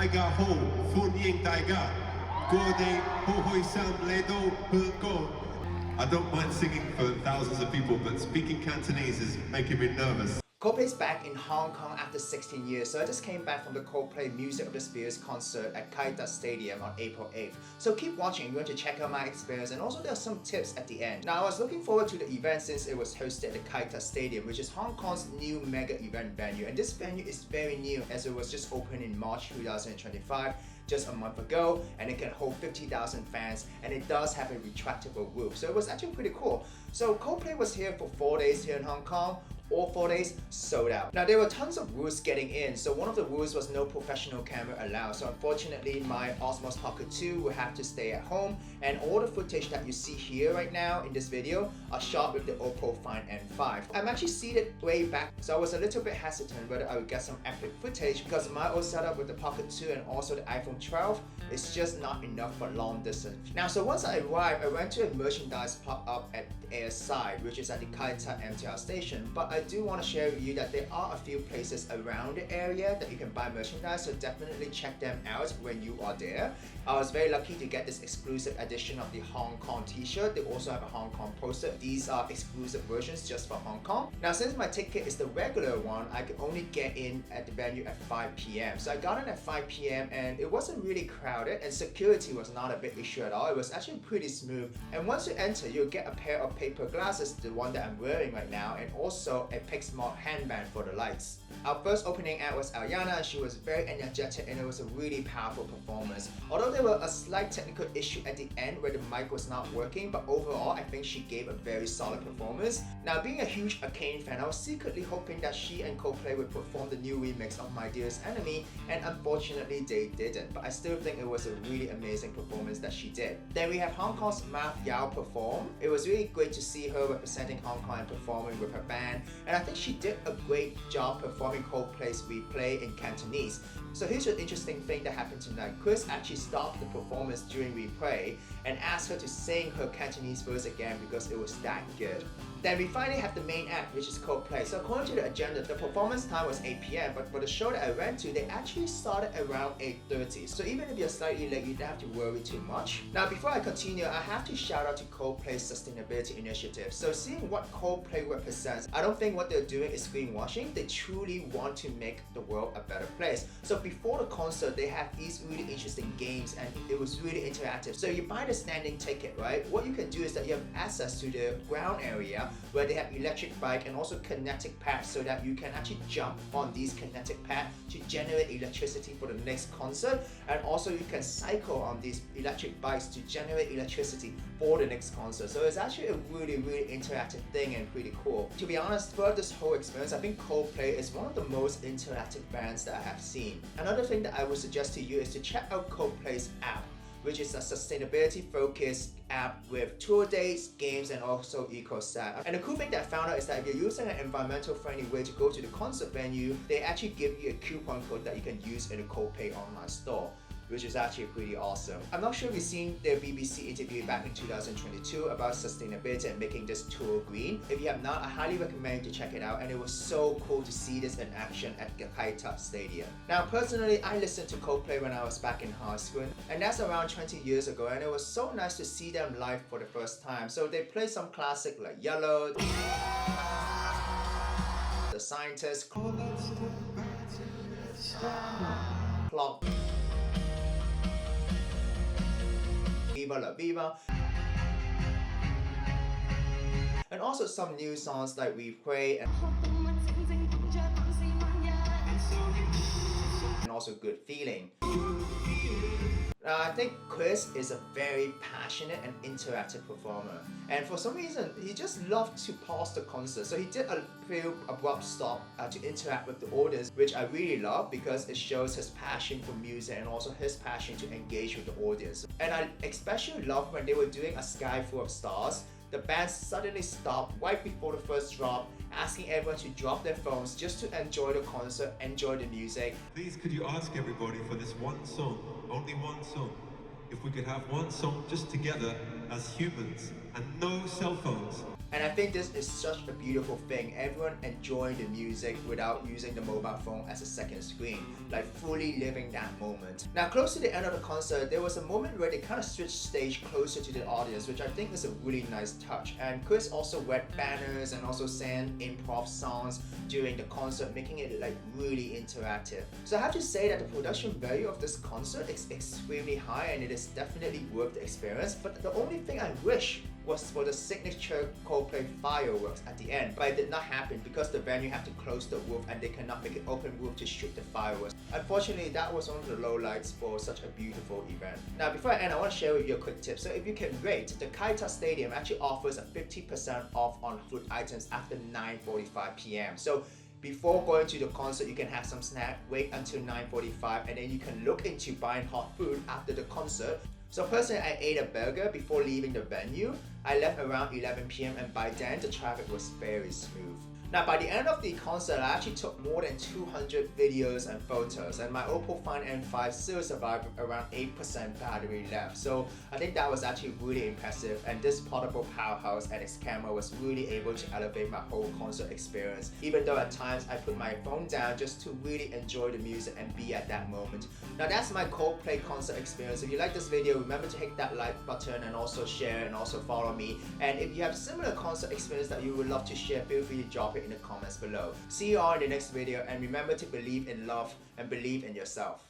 Daiga Ho, Fun Ying Daiga, Gode, Ho Hoi Sam, Ledo, Go. I don't mind singing for thousands of people, but speaking Cantonese is making me nervous. Coldplay's back in Hong Kong after 16 years, so I just came back from the Coldplay Music of the Spheres concert at Kaita Stadium on April 8th. So keep watching, you're going to check out my experience, and also there are some tips at the end. Now I was looking forward to the event since it was hosted at the Kaita Stadium, which is Hong Kong's new mega event venue, and this venue is very new as it was just opened in March 2025, just a month ago, and it can hold 50,000 fans, and it does have a retractable roof, so it was actually pretty cool. So Coldplay was here for 4 days here in Hong Kong. All 4 days sold out. Now there were tons of rules getting in, so one of the rules was no professional camera allowed, so unfortunately my Osmos Pocket 2 will have to stay at home, and all the footage that you see here right now in this video are shot with the OPPO Find N5. I'm actually seated way back, so I was a little bit hesitant whether I would get some epic footage because my old setup with the Pocket 2 and also the iPhone 12 is just not enough for long distance. Now so once I arrived, I went to a merchandise pop-up at the airside, which is at the Kaita MTR station, but I do want to share with you that there are a few places around the area that you can buy merchandise, so definitely check them out when you are there. I was very lucky to get this exclusive edition of the Hong Kong t-shirt. They also have a Hong Kong poster. These are exclusive versions just for Hong Kong. Now since my ticket is the regular one, I could only get in at the venue at 5 p.m. So I got in at 5 p.m. and it wasn't really crowded, and security was not a big issue at all. It was actually pretty smooth. And once you enter, you'll get a pair of paper glasses, the one that I'm wearing right now, and also a Pixmart handband for the lights. Our first opening act was Aliana, and she was very energetic, and it was a really powerful performance. Although there were a slight technical issue at the end where the mic was not working, but overall I think she gave a very solid performance. Now being a huge Arcane fan, I was secretly hoping that she and Coldplay would perform the new remix of My Dearest Enemy, and unfortunately they didn't, but I still think it was a really amazing performance that she did. Then we have Hong Kong's Marf Yau perform. It was really great to see her representing Hong Kong and performing with her band, and I think she did a great job performing Coldplay's replay in Cantonese. So here's an interesting thing that happened tonight. Chris actually stopped the performance during replay and asked her to sing her Cantonese verse again because it was that good. Then we finally have the main act, which is Coldplay. So according to the agenda, the performance time was 8 p.m, but for the show that I went to, they actually started around 8:30. So even if you're slightly late, you don't have to worry too much. Now before I continue, I have to shout out to Coldplay's sustainability initiative. So seeing what Coldplay represents, I don't think what they're doing is greenwashing. They truly want to make the world a better place. So before the concert, they have these really interesting games, and it was really interactive. So you buy the standing ticket, right? What you can do is that you have access to the ground area where they have electric bike and also kinetic pads, so that you can actually jump on these kinetic pads to generate electricity for the next concert, and also you can cycle on these electric bikes to generate electricity for the next concert. So it's actually a really interactive thing and pretty cool. To be honest, throughout this whole experience, I think Coldplay is one of the most interactive bands that I have seen. Another thing that I would suggest to you is to check out Coldplay's app, which is a sustainability-focused app with tour dates, games, and also eco-set. And the cool thing that I found out is that if you're using an environmental-friendly way to go to the concert venue, they actually give you a coupon code that you can use in the Coldplay online store, which is actually pretty awesome. I'm not sure if you've seen their BBC interview back in 2022 about sustainability and making this tour green. If you have not, I highly recommend you to check it out, and it was so cool to see this in action at the Kaita Stadium. Now personally, I listened to Coldplay when I was back in high school, and that's around 20 years ago, and it was so nice to see them live for the first time. So they played some classic like Yellow, The Scientist, Clock, Viva La Viva, and also some new songs like We Pray and also Good Feeling. I think Chris is a very passionate and interactive performer, and for some reason he just loved to pause the concert, so he did a few abrupt stop to interact with the audience, which I really love because it shows his passion for music and also his passion to engage with the audience. And I especially love when they were doing A Sky Full of Stars. The band suddenly stopped right before the first drop, asking everyone to drop their phones just to enjoy the concert, enjoy the music. Please could you ask everybody for this one song, only one song, if we could have one song just together as humans and no cell phones. And I think this is such a beautiful thing, everyone enjoying the music without using the mobile phone as a second screen, like fully living that moment. Now close to the end of the concert, there was a moment where they kind of switched stage closer to the audience, which I think is a really nice touch. And Chris also read banners and also sang improv songs during the concert, making it like really interactive. So I have to say that the production value of this concert is extremely high and it is definitely worth the experience, but the only thing I wish was for the signature Coldplay fireworks at the end, but it did not happen because the venue had to close the roof and they cannot make an open roof to shoot the fireworks. Unfortunately, that was one of the lowlights for such a beautiful event. Now before I end, I want to share with you a quick tip. So if you can rate, the Kaita Stadium actually offers a 50% off on food items after 9:45 p.m. So before going to the concert, you can have some snack, wait until 9:45, and then you can look into buying hot food after the concert. So personally, I ate a burger before leaving the venue. I left around 11 p.m. and by then the traffic was very smooth. Now by the end of the concert, I actually took more than 200 videos and photos, and my OPPO Find N5 still survived with around 8% battery left. So I think that was actually really impressive, and this portable powerhouse and its camera was really able to elevate my whole concert experience, even though at times I put my phone down just to really enjoy the music and be at that moment. Now that's my Coldplay concert experience. If you like this video, remember to hit that like button and also share and also follow me. And if you have similar concert experience that you would love to share, feel free to drop it in the comments below. See you all in the next video, and remember to believe in love and believe in yourself.